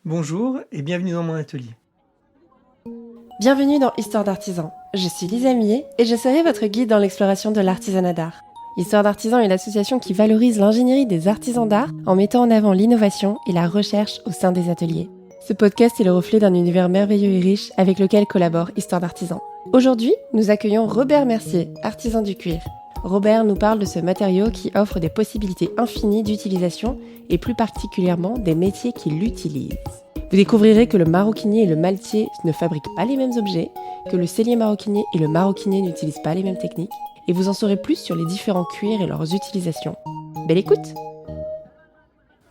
Bonjour et bienvenue dans mon atelier. Bienvenue dans Histoire d'artisan. Je suis Lisa Millet et je serai votre guide dans l'exploration de l'artisanat d'art. Histoire d'artisan est l'association qui valorise l'ingénierie des artisans d'art en mettant en avant l'innovation et la recherche au sein des ateliers. Ce podcast est le reflet d'un univers merveilleux et riche avec lequel collabore Histoire d'artisan. Aujourd'hui, nous accueillons Robert Mercier, artisan du cuir. Robert nous parle de ce matériau qui offre des possibilités infinies d'utilisation et plus particulièrement des métiers qui l'utilisent. Vous découvrirez que le maroquinier et le maltier ne fabriquent pas les mêmes objets, que le sellier maroquinier et le maroquinier n'utilisent pas les mêmes techniques, et vous en saurez plus sur les différents cuirs et leurs utilisations. Belle écoute!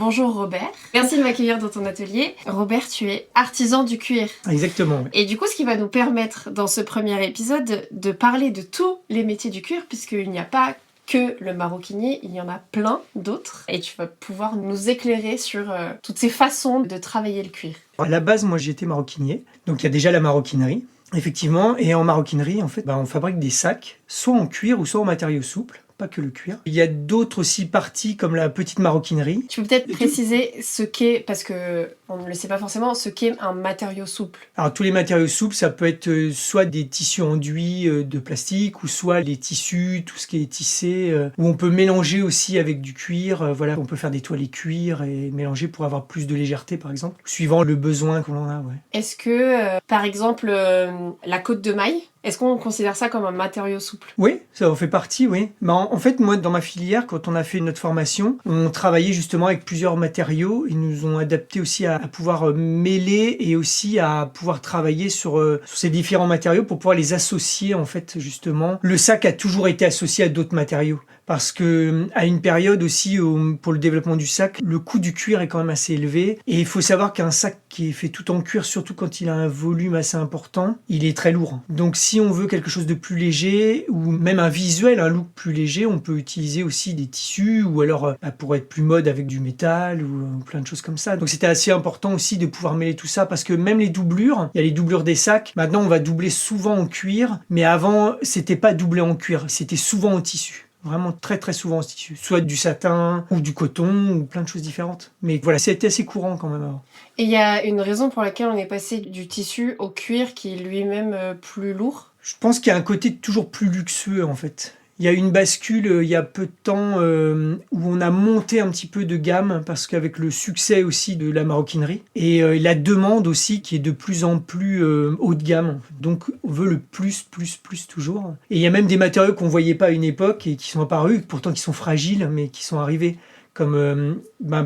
Bonjour Robert, merci de m'accueillir dans ton atelier. Robert, tu es artisan du cuir. Exactement. Oui. Et du coup, ce qui va nous permettre dans ce premier épisode de parler de tous les métiers du cuir, puisqu'il n'y a pas que le maroquinier, il y en a plein d'autres. Et tu vas pouvoir nous éclairer sur toutes ces façons de travailler le cuir. À la base, moi j'étais maroquinier, donc il y a déjà la maroquinerie, effectivement, et en maroquinerie, en fait, on fabrique des sacs, soit en cuir ou soit en matériaux souples. Pas que le cuir. Il y a d'autres aussi parties comme la petite maroquinerie. Tu peux peut-être préciser ce qu'est, parce que on ne le sait pas forcément, ce qu'est un matériau souple. Alors tous les matériaux souples, ça peut être soit des tissus enduits de plastique, ou soit les tissus, tout ce qui est tissé, où on peut mélanger aussi avec du cuir. Voilà, on peut faire des toiles cuir et mélanger pour avoir plus de légèreté, par exemple, suivant le besoin que l'on a. Ouais. Est-ce que, par exemple, la côte de maille, est-ce qu'on considère ça comme un matériau souple? Oui, ça en fait partie, oui. En fait, moi, dans ma filière, quand on a fait notre formation, on travaillait justement avec plusieurs matériaux. Ils nous ont adapté aussi à pouvoir mêler et aussi à pouvoir travailler sur ces différents matériaux pour pouvoir les associer, en fait, justement. Le sac a toujours été associé à d'autres matériaux. Parce que à une période aussi, pour le développement du sac, le coût du cuir est quand même assez élevé. Et il faut savoir qu'un sac qui est fait tout en cuir, surtout quand il a un volume assez important, il est très lourd. Donc si on veut quelque chose de plus léger, ou même un visuel, un look plus léger, on peut utiliser aussi des tissus, ou alors pour être plus mode avec du métal, ou plein de choses comme ça. Donc c'était assez important aussi de pouvoir mêler tout ça, parce que même les doublures, il y a les doublures des sacs, maintenant on va doubler souvent en cuir, mais avant c'était pas doublé en cuir, c'était souvent en tissu. Vraiment très très souvent en tissu, soit du satin ou du coton ou plein de choses différentes. Mais voilà, c'était assez courant quand même avant. Et il y a une raison pour laquelle on est passé du tissu au cuir qui est lui-même plus lourd? Je pense qu'il y a un côté toujours plus luxueux en fait. Il y a eu une bascule il y a peu de temps où on a monté un petit peu de gamme parce qu'avec le succès aussi de la maroquinerie et la demande aussi qui est de plus en plus haut de gamme. Donc on veut le plus toujours. Et il y a même des matériaux qu'on voyait pas à une époque et qui sont apparus, pourtant qui sont fragiles mais qui sont arrivés. Comme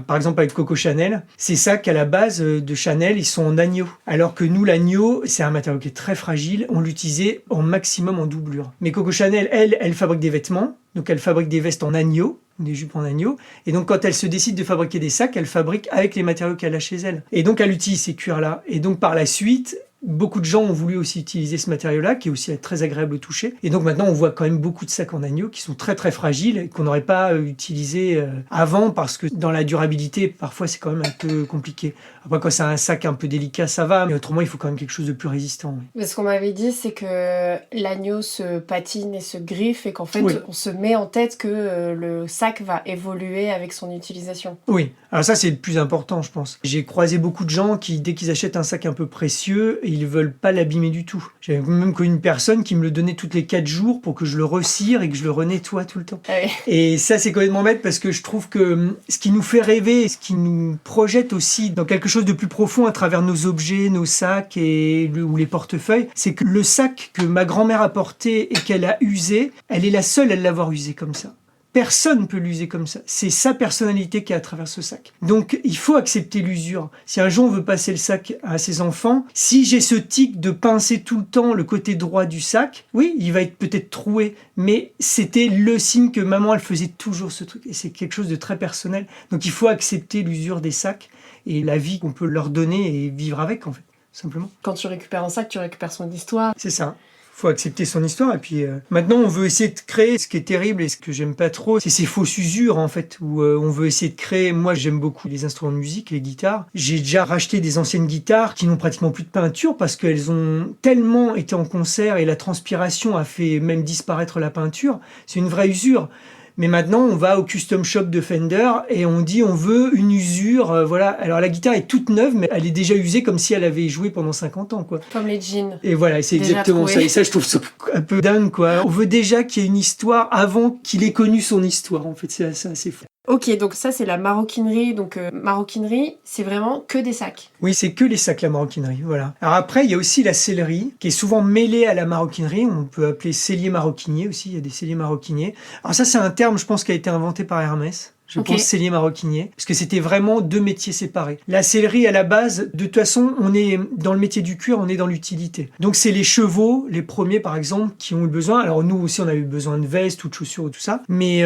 par exemple avec Coco Chanel, ces sacs à la base de Chanel, ils sont en agneau. Alors que nous, l'agneau, c'est un matériau qui est très fragile, on l'utilisait en maximum en doublure. Mais Coco Chanel, elle fabrique des vêtements, donc elle fabrique des vestes en agneau, des jupes en agneau, et donc quand elle se décide de fabriquer des sacs, elle fabrique avec les matériaux qu'elle a chez elle. Et donc elle utilise ces cuirs-là. Et donc par la suite, beaucoup de gens ont voulu aussi utiliser ce matériau-là, qui est aussi très agréable au toucher. Et donc maintenant, on voit quand même beaucoup de sacs en agneau qui sont très très fragiles et qu'on n'aurait pas utilisé avant parce que dans la durabilité, parfois c'est quand même un peu compliqué. Après, quand c'est un sac un peu délicat, ça va, mais autrement, il faut quand même quelque chose de plus résistant. Oui. Mais ce qu'on m'avait dit, c'est que l'agneau se patine et se griffe et qu'en fait, Oui. on se met en tête que le sac va évoluer avec son utilisation. Oui, alors ça c'est le plus important, je pense. J'ai croisé beaucoup de gens qui, dès qu'ils achètent un sac un peu précieux, ils veulent pas l'abîmer du tout. J'avais même connu une personne qui me le donnait toutes les 4 jours pour que je le recire et que je le renettoie tout le temps. Ah oui. Et ça c'est complètement bête parce que je trouve que ce qui nous fait rêver, ce qui nous projette aussi dans quelque chose de plus profond à travers nos objets, nos sacs ou les portefeuilles, c'est que le sac que ma grand-mère a porté et qu'elle a usé, elle est la seule à l'avoir usé comme ça. Personne ne peut l'user comme ça. C'est sa personnalité qui est à travers ce sac. Donc, il faut accepter l'usure. Si un jour on veut passer le sac à ses enfants, si j'ai ce tic de pincer tout le temps le côté droit du sac, oui, il va être peut-être troué, mais c'était le signe que maman, elle faisait toujours ce truc. Et c'est quelque chose de très personnel. Donc, il faut accepter l'usure des sacs et la vie qu'on peut leur donner et vivre avec, en fait, simplement. Quand tu récupères un sac, tu récupères son histoire. C'est ça. Faut accepter son histoire et puis maintenant on veut essayer de créer ce qui est terrible et ce que j'aime pas trop, c'est ces fausses usures en fait où on veut essayer de créer. Moi j'aime beaucoup les instruments de musique, les guitares. J'ai déjà racheté des anciennes guitares qui n'ont pratiquement plus de peinture parce qu'elles ont tellement été en concert et la transpiration a fait même disparaître la peinture. C'est une vraie usure. Mais maintenant, on va au custom shop de Fender et on dit on veut une usure. Voilà. Alors la guitare est toute neuve, mais elle est déjà usée comme si elle avait joué pendant 50 ans, quoi. Comme les jeans. Et voilà, c'est Déjà exactement trouvé. ça. Et ça, je trouve ça un peu dingue, quoi. On veut déjà qu'il y ait une histoire avant qu'il ait connu son histoire. En fait, c'est assez fou. Ok, donc ça c'est la maroquinerie. Donc maroquinerie, c'est vraiment que des sacs. Oui, c'est que les sacs, la maroquinerie, voilà. Alors après, il y a aussi la sellerie, qui est souvent mêlée à la maroquinerie. On peut appeler sellier maroquinier aussi, il y a des selliers maroquiniers. Alors ça, c'est un terme, je pense, qui a été inventé par Hermès. Je pense sellier maroquinier, parce que c'était vraiment deux métiers séparés. La sellerie, à la base, de toute façon, on est dans le métier du cuir, on est dans l'utilité. Donc c'est les chevaux, les premiers par exemple, qui ont eu besoin. Alors nous aussi, on a eu besoin de vestes ou de chaussures ou tout ça. Mais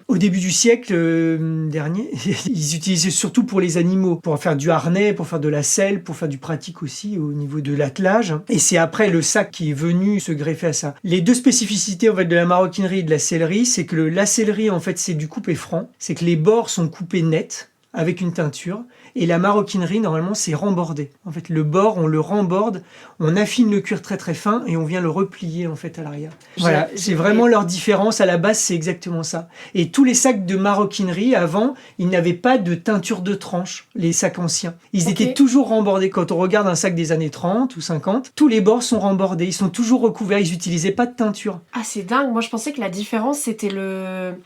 au début du siècle dernier, ils utilisaient surtout pour les animaux, pour faire du harnais, pour faire de la selle, pour faire du pratique aussi au niveau de l'attelage. Et c'est après le sac qui est venu se greffer à ça. Les deux spécificités en fait de la maroquinerie et de la sellerie, c'est que la sellerie en fait c'est du coupé franc, c'est que les bords sont coupés nets avec une teinture et la maroquinerie normalement c'est rembordé. En fait le bord on le remborde, on affine le cuir très très fin et on vient le replier en fait à l'arrière. Voilà, c'est vraiment leur différence à la base, c'est exactement ça. Et tous les sacs de maroquinerie avant, ils n'avaient pas de teinture de tranche, les sacs anciens. Ils étaient toujours rembordés. Quand on regarde un sac des années 30 ou 50, tous les bords sont rembordés, ils sont toujours recouverts, ils n'utilisaient pas de teinture. Ah c'est dingue, moi je pensais que la différence c'était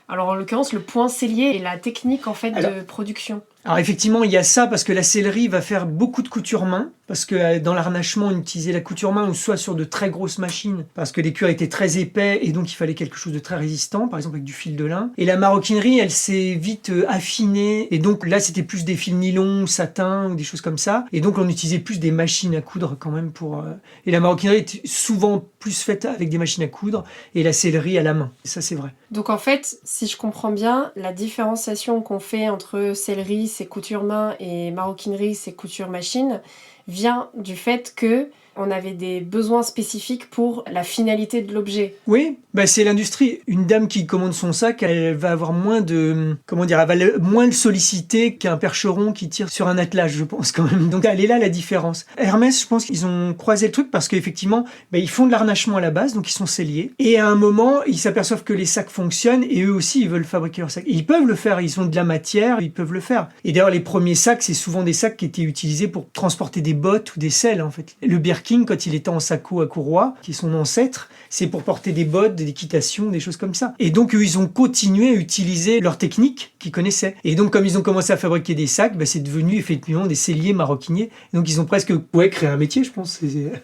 alors en l'occurrence le point sellier et la technique en fait de production. Alors effectivement, il y a ça parce que la sellerie va faire beaucoup de couture main, parce que dans l'arnachement, on utilisait la couture main ou soit sur de très grosses machines, parce que les cuirs étaient très épais et donc il fallait quelque chose de très résistant, par exemple avec du fil de lin. Et la maroquinerie, elle s'est vite affinée et donc là, c'était plus des fils nylon, satin ou des choses comme ça. Et donc on utilisait plus des machines à coudre quand même pour... Et la maroquinerie était souvent plus faite avec des machines à coudre et la sellerie à la main. Et ça, c'est vrai. Donc en fait, si je comprends bien, la différenciation qu'on fait entre sellerie, c'est couture main, et maroquinerie, c'est couture machine, vient du fait que on avait des besoins spécifiques pour la finalité de l'objet. Oui, bah c'est l'industrie. Une dame qui commande son sac, elle va avoir moins de... Comment dire, elle va moins le solliciter qu'un percheron qui tire sur un attelage, je pense quand même. Donc elle est là la différence. Hermès, je pense qu'ils ont croisé le truc parce qu'effectivement, bah, ils font de l'arnachement à la base, donc ils sont selliers. Et à un moment, ils s'aperçoivent que les sacs fonctionnent et eux aussi, ils veulent fabriquer leurs sacs. Et ils peuvent le faire, ils ont de la matière, ils peuvent le faire. Et d'ailleurs, les premiers sacs, c'est souvent des sacs qui étaient utilisés pour transporter des bottes ou des selles, en fait. Le Birkin, quand il était en sacco à courroie, qui est son ancêtre, c'est pour porter des bottes, des équitations, des choses comme ça. Et donc, eux, ils ont continué à utiliser leur technique qu'ils connaissaient. Et donc, comme ils ont commencé à fabriquer des sacs, bah, c'est devenu effectivement des selliers maroquiniers. Et donc, ils ont presque créé un métier, je pense.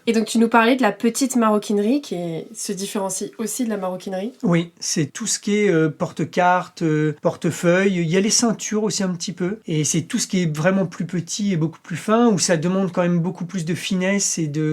Et donc, tu nous parlais de la petite maroquinerie qui se différencie aussi de la maroquinerie. Oui, c'est tout ce qui est porte-cartes, portefeuille. Il y a les ceintures aussi un petit peu. Et c'est tout ce qui est vraiment plus petit et beaucoup plus fin, où ça demande quand même beaucoup plus de finesse et de...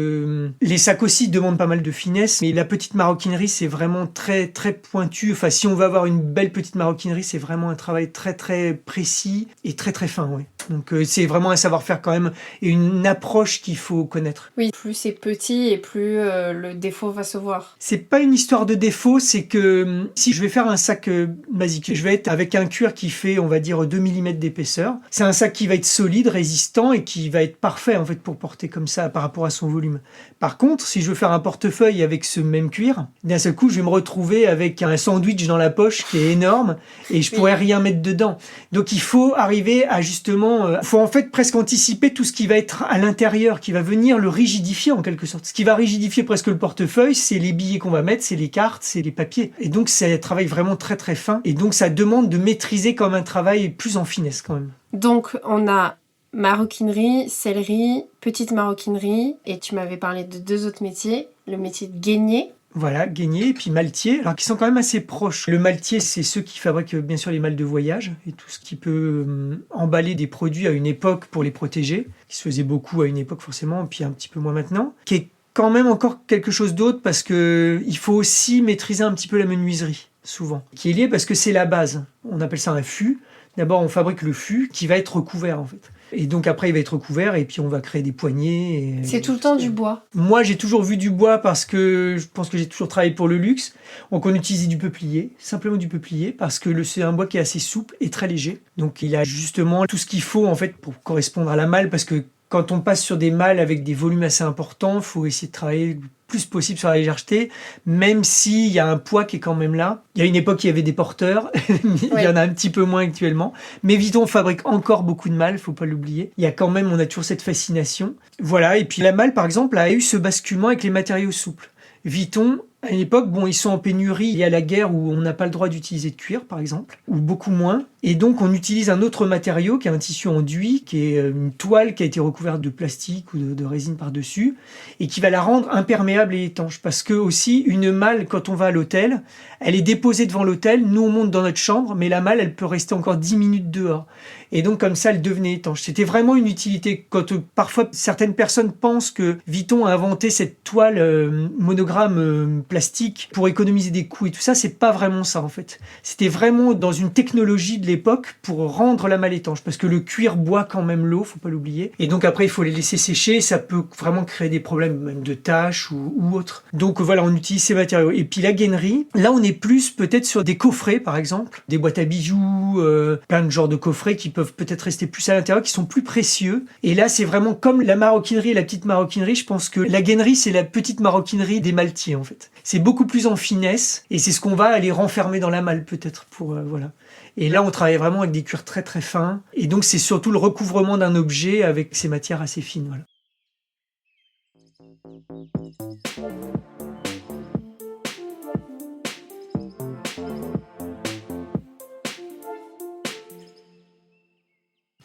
Les sacs aussi demandent pas mal de finesse, mais la petite maroquinerie, c'est vraiment très, très pointu. Enfin, si on veut avoir une belle petite maroquinerie, c'est vraiment un travail très, très précis et très, très fin, oui. Donc, c'est vraiment un savoir-faire quand même et une approche qu'il faut connaître. Oui, plus c'est petit et plus le défaut va se voir. C'est pas une histoire de défaut, c'est que si je vais faire un sac basique, je vais être avec un cuir qui fait, on va dire, 2 mm d'épaisseur. C'est un sac qui va être solide, résistant et qui va être parfait, en fait, pour porter comme ça par rapport à son volume. Par contre, si je veux faire un portefeuille avec ce même cuir, d'un seul coup, je vais me retrouver avec un sandwich dans la poche qui est énorme et je pourrais rien mettre dedans. Donc, il faut arriver à justement... faut en fait presque anticiper tout ce qui va être à l'intérieur, qui va venir le rigidifier en quelque sorte. Ce qui va rigidifier presque le portefeuille, c'est les billets qu'on va mettre, c'est les cartes, c'est les papiers. Et donc, c'est un travail vraiment très très fin. Et donc, ça demande de maîtriser comme un travail plus en finesse quand même. Donc, on a maroquinerie, sellerie, petite maroquinerie, et tu m'avais parlé de 2 autres métiers, le métier de gainier. Voilà, gainier et puis maltier, alors qui sont quand même assez proches. Le maltier, c'est ceux qui fabriquent bien sûr les malles de voyage et tout ce qui peut emballer des produits à une époque pour les protéger, qui se faisait beaucoup à une époque forcément, et puis un petit peu moins maintenant, qui est quand même encore quelque chose d'autre parce que il faut aussi maîtriser un petit peu la menuiserie, souvent, qui est lié parce que c'est la base. On appelle ça un fût. D'abord, on fabrique le fût qui va être recouvert en fait. Et donc après, il va être recouvert et puis on va créer des poignées. C'est tout le temps du bois. Moi, j'ai toujours vu du bois parce que je pense que j'ai toujours travaillé pour le luxe. Donc on utilisait du peuplier, simplement du peuplier, parce que c'est un bois qui est assez souple et très léger. Donc il a justement tout ce qu'il faut en fait pour correspondre à la malle, parce que quand on passe sur des mâles avec des volumes assez importants, il faut essayer de travailler le plus possible sur la légèreté, même s'il y a un poids qui est quand même là. Il y a une époque, il y avait des porteurs, il y en a un petit peu moins actuellement. Mais Vuitton fabrique encore beaucoup de mâles, il faut pas l'oublier. Il y a quand même, on a toujours cette fascination. Voilà, et puis la malle, par exemple, a eu ce basculement avec les matériaux souples. Vuitton, à une époque, ils sont en pénurie. Il y a la guerre où on n'a pas le droit d'utiliser de cuir, par exemple, ou beaucoup moins. Et donc, on utilise un autre matériau qui est un tissu enduit, qui est une toile qui a été recouverte de plastique ou de résine par-dessus, et qui va la rendre imperméable et étanche. Parce que aussi, une malle, quand on va à l'hôtel, elle est déposée devant l'hôtel. Nous, on monte dans notre chambre, mais la malle, elle peut rester encore 10 minutes dehors. Et donc, comme ça, elle devenait étanche. C'était vraiment une utilité. Quand parfois, certaines personnes pensent que Vuitton a inventé cette toile monogramme plastique pour économiser des coûts et tout ça, c'est pas vraiment ça, en fait. C'était vraiment dans une technologie de l'époque pour rendre la malle étanche. Parce que le cuir boit quand même l'eau, faut pas l'oublier. Et donc, après, il faut les laisser sécher. Ça peut vraiment créer des problèmes, même de taches ou autres. Donc, voilà, on utilise ces matériaux. Et puis, la gainerie, là, on est plus peut-être sur des coffrets, par exemple. Des boîtes à bijoux, plein de genres de coffrets qui peuvent peut-être rester plus à l'intérieur, qui sont plus précieux. Et là, c'est vraiment comme la maroquinerie et la petite maroquinerie. Je pense que la gainerie, c'est la petite maroquinerie des maltiers, en fait. C'est beaucoup plus en finesse, et c'est ce qu'on va aller renfermer dans la malle, peut-être, pour, voilà. Et là, on travaille vraiment avec des cuirs très très fins. Et donc, c'est surtout le recouvrement d'un objet avec ces matières assez fines, voilà.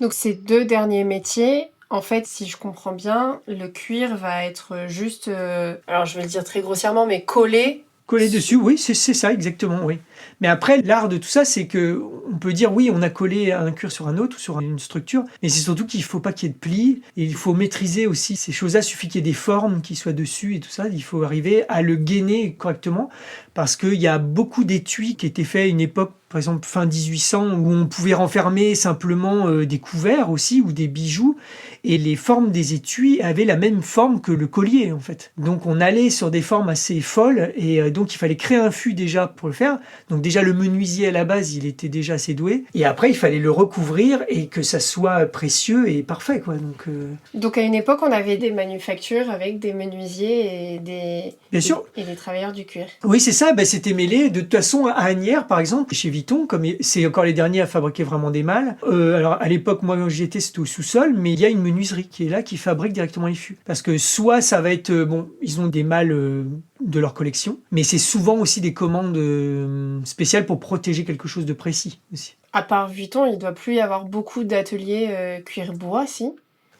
Donc ces deux derniers métiers, en fait, si je comprends bien, le cuir va être juste, alors je vais le dire très grossièrement, mais collé. Coller dessus, oui, c'est ça exactement, oui. Mais après, l'art de tout ça, c'est que on peut dire oui, on a collé un cuir sur un autre ou sur une structure, mais c'est surtout qu'il faut pas qu'il y ait de plis et il faut maîtriser aussi ces choses-là. Il suffit qu'il y ait des formes qui soient dessus et tout ça. Il faut arriver à le gainer correctement parce qu'il y a beaucoup d'étuis qui étaient faits à une époque, par exemple fin 1800, où on pouvait renfermer simplement des couverts aussi ou des bijoux, et les formes des étuis avaient la même forme que le collier en fait. Donc on allait sur des formes assez folles et donc il fallait créer un fût déjà pour le faire. Donc déjà le menuisier à la base il était déjà assez doué, et après il fallait le recouvrir et que ça soit précieux et parfait quoi. Donc à une époque on avait des manufactures avec des menuisiers et Bien sûr. Et des travailleurs du cuir. Oui c'est ça, c'était mêlé. De toute façon à Asnières par exemple, chez Vuitton, comme c'est encore les derniers à fabriquer vraiment des mâles, alors à l'époque moi quand j'y étais c'était au sous-sol, mais il y a une menuiserie qui est là qui fabrique directement les fûts. Parce que soit ça va être, ils ont des mâles de leur collection, mais c'est souvent aussi des commandes spéciales pour protéger quelque chose de précis aussi. À part Vuitton, il doit plus y avoir beaucoup d'ateliers cuir-bois, si?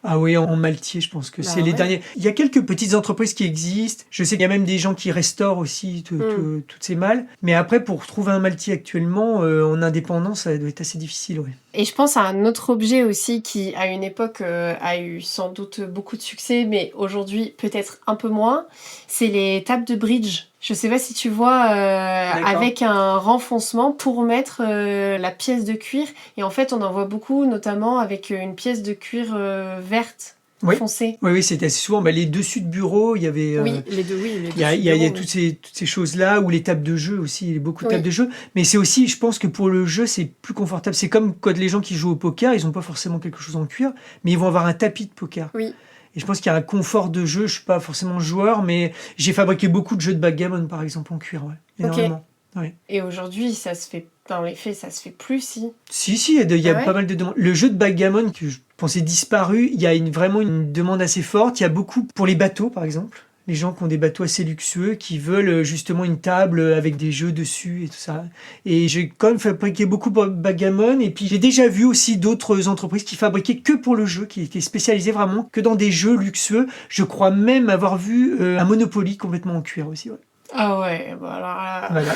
Ah oui, en Maltier, je pense que c'est les derniers. Il y a quelques petites entreprises qui existent. Je sais qu'il y a même des gens qui restaurent aussi toutes ces malles. Mais après, pour trouver un Maltier actuellement, en indépendance, ça doit être assez difficile, oui. Et je pense à un autre objet aussi qui, à une époque, a eu sans doute beaucoup de succès, mais aujourd'hui, peut-être un peu moins. C'est les tables de bridge. Je sais pas si tu vois, avec un renfoncement pour mettre la pièce de cuir. Et en fait, on en voit beaucoup, notamment avec une pièce de cuir verte. Oui. Foncé. Oui, c'était assez souvent. Les dessus de bureau, il y avait. Oui, les deux, oui. Il y a toutes ces choses-là, ou les tables de jeu aussi, il y a beaucoup de tables de jeu. Mais c'est aussi, je pense que pour le jeu, c'est plus confortable. C'est comme quand les gens qui jouent au poker, ils n'ont pas forcément quelque chose en cuir, mais ils vont avoir un tapis de poker. Oui. Et je pense qu'il y a un confort de jeu. Je suis pas forcément joueur, mais j'ai fabriqué beaucoup de jeux de backgammon, par exemple, en cuir, énormément. Ouais. Et aujourd'hui, ça se fait. Dans les faits, ça se fait plus, si. Si, il y a pas mal de demandes. Le jeu de backgammon, que je pensais disparu, il y a vraiment une demande assez forte. Il y a beaucoup pour les bateaux, par exemple. Les gens qui ont des bateaux assez luxueux, qui veulent justement une table avec des jeux dessus et tout ça. Et j'ai quand même fabriqué beaucoup de backgammon. Et puis j'ai déjà vu aussi d'autres entreprises qui fabriquaient que pour le jeu, qui étaient spécialisées vraiment que dans des jeux luxueux. Je crois même avoir vu un Monopoly complètement en cuir aussi. Ouais. Ah ouais, bon alors là... Voilà.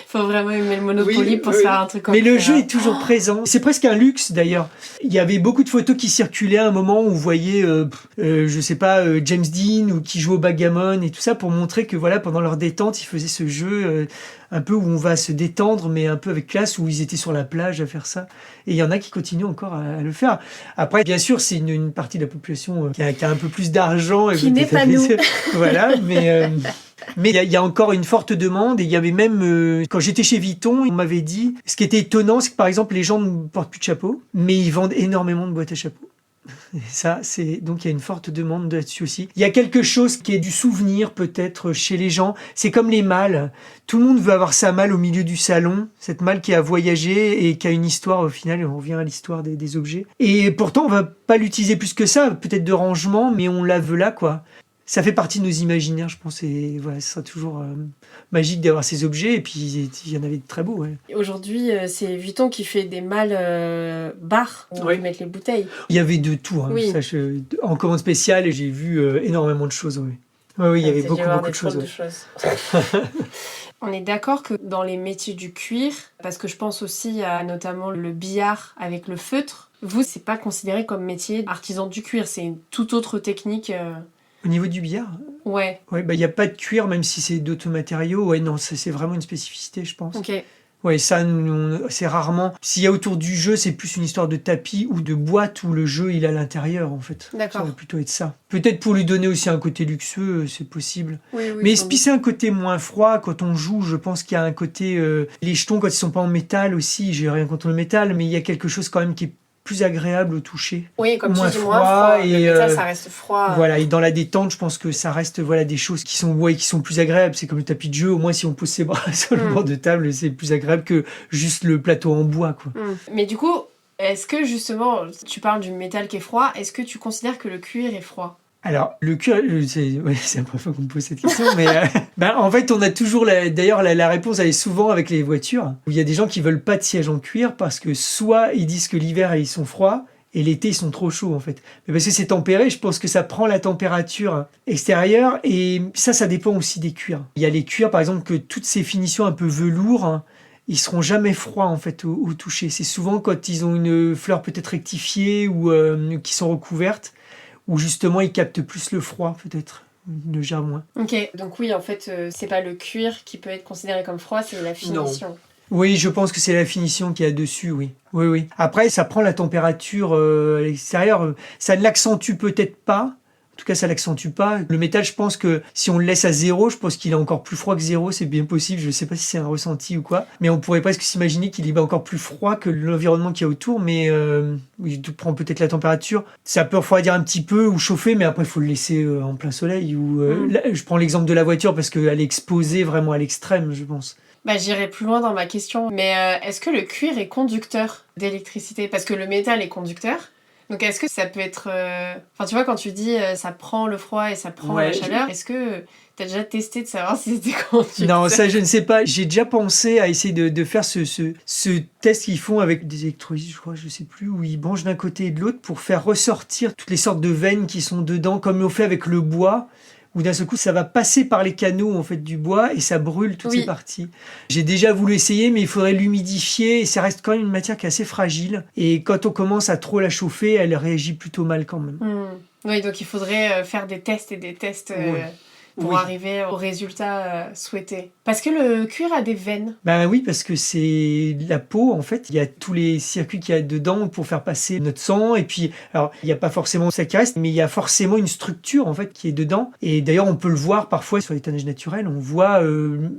Faut vraiment aimer le Monopoly pour se faire un truc comme ça. Mais le jeu est toujours présent. C'est presque un luxe d'ailleurs. Il y avait beaucoup de photos qui circulaient à un moment où vous voyez, je sais pas, James Dean ou qui joue au backgammon et tout ça pour montrer que voilà, pendant leur détente, ils faisaient ce jeu un peu où on va se détendre, mais un peu avec classe, où ils étaient sur la plage à faire ça. Et il y en a qui continuent encore à le faire. Après, bien sûr, c'est une partie de la population qui a un peu plus d'argent. Qui n'est pas nous. Voilà, mais il y a encore une forte demande, et il y avait même, quand j'étais chez Vuitton, on m'avait dit, ce qui était étonnant, c'est que par exemple, les gens ne portent plus de chapeau, mais ils vendent énormément de boîtes à chapeaux. Et ça, donc il y a une forte demande là-dessus aussi. Il y a quelque chose qui est du souvenir peut-être chez les gens. C'est comme les malles. Tout le monde veut avoir sa malle au milieu du salon, cette malle qui a voyagé et qui a une histoire au final. On revient à l'histoire des objets. Et pourtant, on va pas l'utiliser plus que ça, peut-être de rangement, mais on la veut là, quoi. Ça fait partie de nos imaginaires, je pense. Et voilà, ce sera toujours magique d'avoir ces objets. Et puis, il y en avait de très beaux. Ouais. Aujourd'hui, c'est Vuitton qui fait des malles barres où on peut mettre les bouteilles. Il y avait de tout. Hein. Oui. Ça, en commande spéciale, j'ai vu énormément de choses. Oui, il y avait beaucoup de choses. On est d'accord que dans les métiers du cuir, parce que je pense aussi à notamment le billard avec le feutre, vous, c'est pas considéré comme métier artisan du cuir, c'est une toute autre technique. Au niveau du billard, ouais, il n'y a pas de cuir, même si c'est d'autres matériaux. Ouais, non, c'est vraiment une spécificité, je pense. Ok. Ouais, ça, c'est rarement. S'il y a autour du jeu, c'est plus une histoire de tapis ou de boîte où le jeu il est à l'intérieur, en fait. D'accord. Ça va plutôt être ça. Peut-être pour lui donner aussi un côté luxueux, c'est possible. Oui, mais c'est un côté moins froid quand on joue. Je pense qu'il y a un côté. Les jetons, quand ils sont pas en métal aussi, j'ai rien contre le métal, mais il y a quelque chose quand même qui est plus agréable au toucher. Oui, comme moins tu dis, froid, moins froid. et le métal, ça reste froid. Voilà, et dans la détente, je pense que ça reste des choses qui sont plus agréables. C'est comme le tapis de jeu, au moins si on pose ses bras sur le bord de table, c'est plus agréable que juste le plateau en bois, quoi. Mais du coup, est-ce que justement, tu parles du métal qui est froid, est-ce que tu considères que le cuir est froid ? Alors, le cuir, c'est la première fois qu'on me pose cette question, mais en fait, on a toujours, d'ailleurs, la réponse, elle est souvent avec les voitures, où il y a des gens qui veulent pas de siège en cuir parce que soit ils disent que l'hiver, ils sont froids, et l'été, ils sont trop chauds, en fait. Mais parce que c'est tempéré, je pense que ça prend la température extérieure, et ça dépend aussi des cuirs. Il y a les cuirs, par exemple, que toutes ces finitions un peu velours, ils seront jamais froids, en fait, au toucher. C'est souvent quand ils ont une fleur peut-être rectifiée ou qui sont recouvertes, où justement ils captent plus le froid, peut-être, le gèrent moins. Ok, donc oui, en fait, c'est pas le cuir qui peut être considéré comme froid, c'est la finition. Non. Oui, je pense que c'est la finition qu'il y a dessus, oui. Oui. Après, ça prend la température à l'extérieur. Ça ne l'accentue peut-être pas. En tout cas, ça l'accentue pas. Le métal, je pense que si on le laisse à 0, je pense qu'il est encore plus froid que 0. C'est bien possible. Je ne sais pas si c'est un ressenti ou quoi. Mais on pourrait presque s'imaginer qu'il est encore plus froid que l'environnement qu'il y a autour. Mais il prend peut-être la température. Ça peut refroidir un petit peu ou chauffer, mais après, il faut le laisser en plein soleil. Là, je prends l'exemple de la voiture parce qu'elle est exposée vraiment à l'extrême, je pense. J'irai plus loin dans ma question. Mais est-ce que le cuir est conducteur d'électricité ? Parce que le métal est conducteur. Donc est-ce que ça peut être... Enfin tu vois quand tu dis ça prend le froid et ça prend la chaleur, est-ce que t'as déjà testé de savoir si c'était conducteur ? Non, ça je ne sais pas. J'ai déjà pensé à essayer de faire ce test qu'ils font avec des électrolytes, je crois, je sais plus, où ils branchent d'un côté et de l'autre pour faire ressortir toutes les sortes de veines qui sont dedans, comme on fait avec le bois. Où d'un seul coup, ça va passer par les canaux en fait du bois et ça brûle toutes ces parties. J'ai déjà voulu essayer, mais il faudrait l'humidifier et ça reste quand même une matière qui est assez fragile. Et quand on commence à trop la chauffer, elle réagit plutôt mal quand même. Oui, donc il faudrait faire des tests et des tests pour arriver au résultat souhaité. Parce que le cuir a des veines. Oui, parce que c'est la peau, en fait. Il y a tous les circuits qu'il y a dedans pour faire passer notre sang. Et puis, alors, il n'y a pas forcément ça qui reste, mais il y a forcément une structure, en fait, qui est dedans. Et d'ailleurs, on peut le voir parfois sur l'étannage naturel. On voit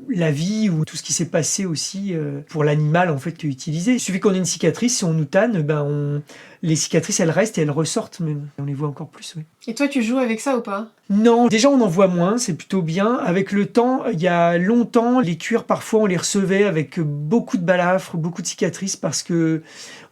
la vie ou tout ce qui s'est passé aussi pour l'animal, en fait, qui est utilisé. Il suffit qu'on ait une cicatrice, si on nous tanne, les cicatrices, elles restent et elles ressortent même. On les voit encore plus, oui. Et toi, tu joues avec ça ou pas ? Non, déjà on en voit moins, c'est plutôt bien. Avec le temps, il y a longtemps, les cuirs parfois on les recevait avec beaucoup de balafres, beaucoup de cicatrices parce que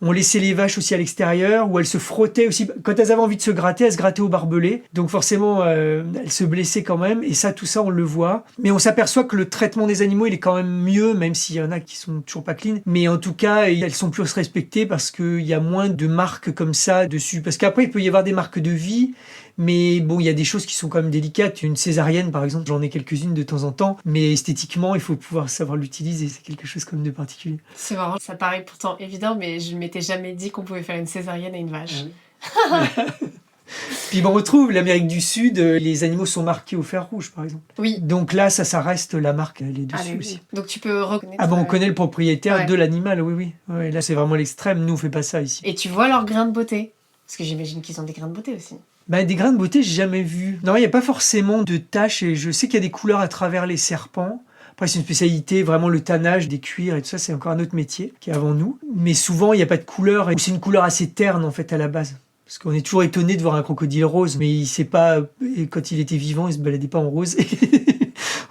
on laissait les vaches aussi à l'extérieur ou elles se frottaient aussi. Quand elles avaient envie de se gratter, elles se grattaient au barbelé. Donc forcément, elles se blessaient quand même. Et ça, tout ça, on le voit. Mais on s'aperçoit que le traitement des animaux, il est quand même mieux, même s'il y en a qui sont toujours pas clean. Mais en tout cas, elles sont plus respectées parce qu'il y a moins de marques comme ça dessus. Parce qu'après, il peut y avoir des marques de vie. Mais bon, il y a des choses qui sont quand même délicates. Une césarienne, par exemple, j'en ai quelques-unes de temps en temps. Mais esthétiquement, il faut pouvoir savoir l'utiliser. C'est quelque chose comme de particulier. C'est marrant, ça paraît pourtant évident, mais je ne m'étais jamais dit qu'on pouvait faire une césarienne à une vache. Puis on retrouve l'Amérique du Sud, les animaux sont marqués au fer rouge, par exemple. Oui. Donc là, ça reste la marque, elle est dessus aussi. Donc tu peux reconnaître... on connaît le propriétaire de l'animal, oui. Ouais, là, c'est vraiment l'extrême. Nous, on fait pas ça ici. Et tu vois leurs grains de beauté ? Parce que j'imagine qu'ils ont des grains de beauté aussi. Des grains de beauté, j'ai jamais vu. Non, il n'y a pas forcément de taches et je sais qu'il y a des couleurs à travers les serpents. Après, c'est une spécialité, vraiment le tannage des cuirs et tout ça, c'est encore un autre métier qui est avant nous. Mais souvent, il n'y a pas de couleur, ou c'est une couleur assez terne en fait à la base. Parce qu'on est toujours étonné de voir un crocodile rose, mais il sait pas, et quand il était vivant, il se baladait pas en rose.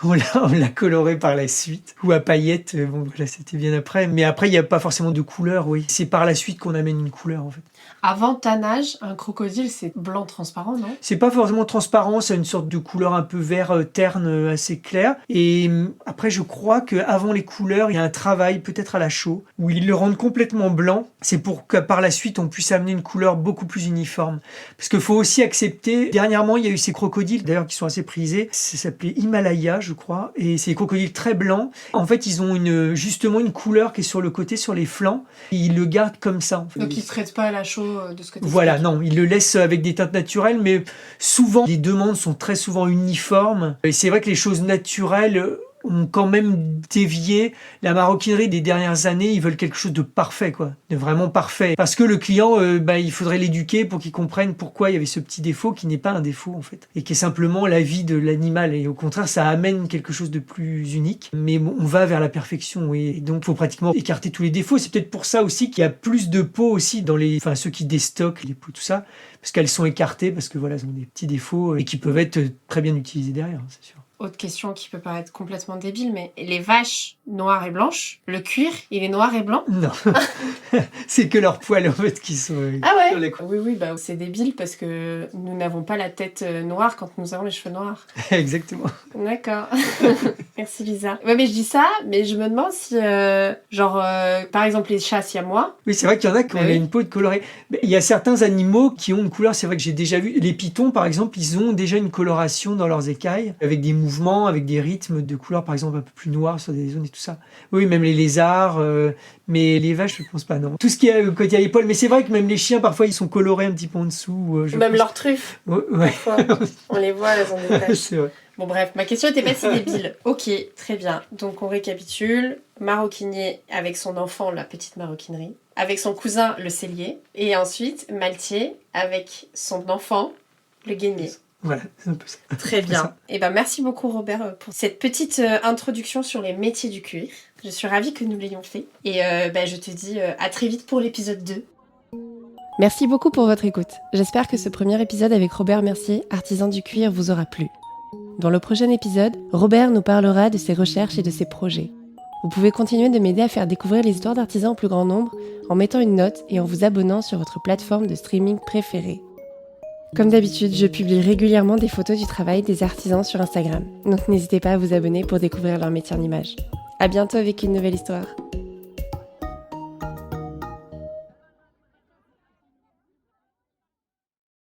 On l'a coloré par la suite. Ou à paillettes, bon voilà, c'était bien après. Mais après, il n'y a pas forcément de couleur, oui. C'est par la suite qu'on amène une couleur, en fait. Avant tannage, un crocodile, c'est blanc transparent, non? C'est pas forcément transparent, ça a une sorte de couleur un peu vert terne assez claire. Et après, je crois qu'avant les couleurs, il y a un travail, peut-être à la chaux, où ils le rendent complètement blanc. C'est pour que par la suite, on puisse amener une couleur beaucoup plus uniforme. Parce qu'il faut aussi accepter, dernièrement, il y a eu ces crocodiles, d'ailleurs, qui sont assez prisés. Ça s'appelait Himalaya, je crois. Et c'est des crocodiles très blancs. En fait, ils ont justement une couleur qui est sur le côté, sur les flancs. Et ils le gardent comme ça, en fait. Donc ils ne traitent pas à la chaux de ce côté. Voilà, non, ils le laissent avec des teintes naturelles, mais souvent, les demandes sont très souvent uniformes. Et c'est vrai que les choses naturelles ont quand même dévié. La maroquinerie des dernières années, ils veulent quelque chose de parfait, quoi, de vraiment parfait. Parce que le client, il faudrait l'éduquer pour qu'il comprenne pourquoi il y avait ce petit défaut qui n'est pas un défaut, en fait, et qui est simplement la vie de l'animal. Et au contraire, ça amène quelque chose de plus unique. Mais bon, on va vers la perfection, et donc il faut pratiquement écarter tous les défauts. C'est peut-être pour ça aussi qu'il y a plus de peaux aussi dans ceux qui déstockent les peaux, tout ça, parce qu'elles sont écartées, parce que voilà, elles ont des petits défauts et qui peuvent être très bien utilisés derrière, c'est sûr. Autre question qui peut paraître complètement débile, mais les vaches noires et blanches, le cuir, il est noir et blanc? Non, c'est que leurs poils en fait qui sont... Ah ouais? sur les... Oui, c'est débile parce que nous n'avons pas la tête noire quand nous avons les cheveux noirs. Exactement. D'accord. Merci Lisa. Ouais, mais je dis ça, mais je me demande si, par exemple les chats siamois. Oui, c'est vrai qu'il y en a qui ont une peau colorée. Mais il y a certains animaux qui ont une couleur, c'est vrai que j'ai déjà vu. Les pitons, par exemple, ils ont déjà une coloration dans leurs écailles, avec des mouvements, avec des rythmes de couleurs, par exemple, un peu plus noirs sur des zones et tout ça. Oui, même les lézards, mais les vaches, je pense pas, non. Tout ce qui est quand il y a les poils, mais c'est vrai que même les chiens, parfois, ils sont colorés un petit peu en dessous. Même leurs truffes. Ouais. On les voit, elles ont des taches. C'est vrai. Bon bref, ma question était pas si débile. Ok, très bien. Donc on récapitule. Maroquinier avec son enfant, la petite maroquinerie. Avec son cousin, le cellier. Et ensuite, Maltier avec son enfant, le guénier. Voilà, c'est un peu ça. Très bien. Et merci beaucoup Robert pour cette petite introduction sur les métiers du cuir. Je suis ravie que nous l'ayons fait. Et je te dis à très vite pour l'épisode 2. Merci beaucoup pour votre écoute. J'espère que ce premier épisode avec Robert Mercier, artisan du cuir, vous aura plu. Dans le prochain épisode, Robert nous parlera de ses recherches et de ses projets. Vous pouvez continuer de m'aider à faire découvrir les histoires d'artisans au plus grand nombre en mettant une note et en vous abonnant sur votre plateforme de streaming préférée. Comme d'habitude, je publie régulièrement des photos du travail des artisans sur Instagram, donc n'hésitez pas à vous abonner pour découvrir leur métier en images. À bientôt avec une nouvelle histoire.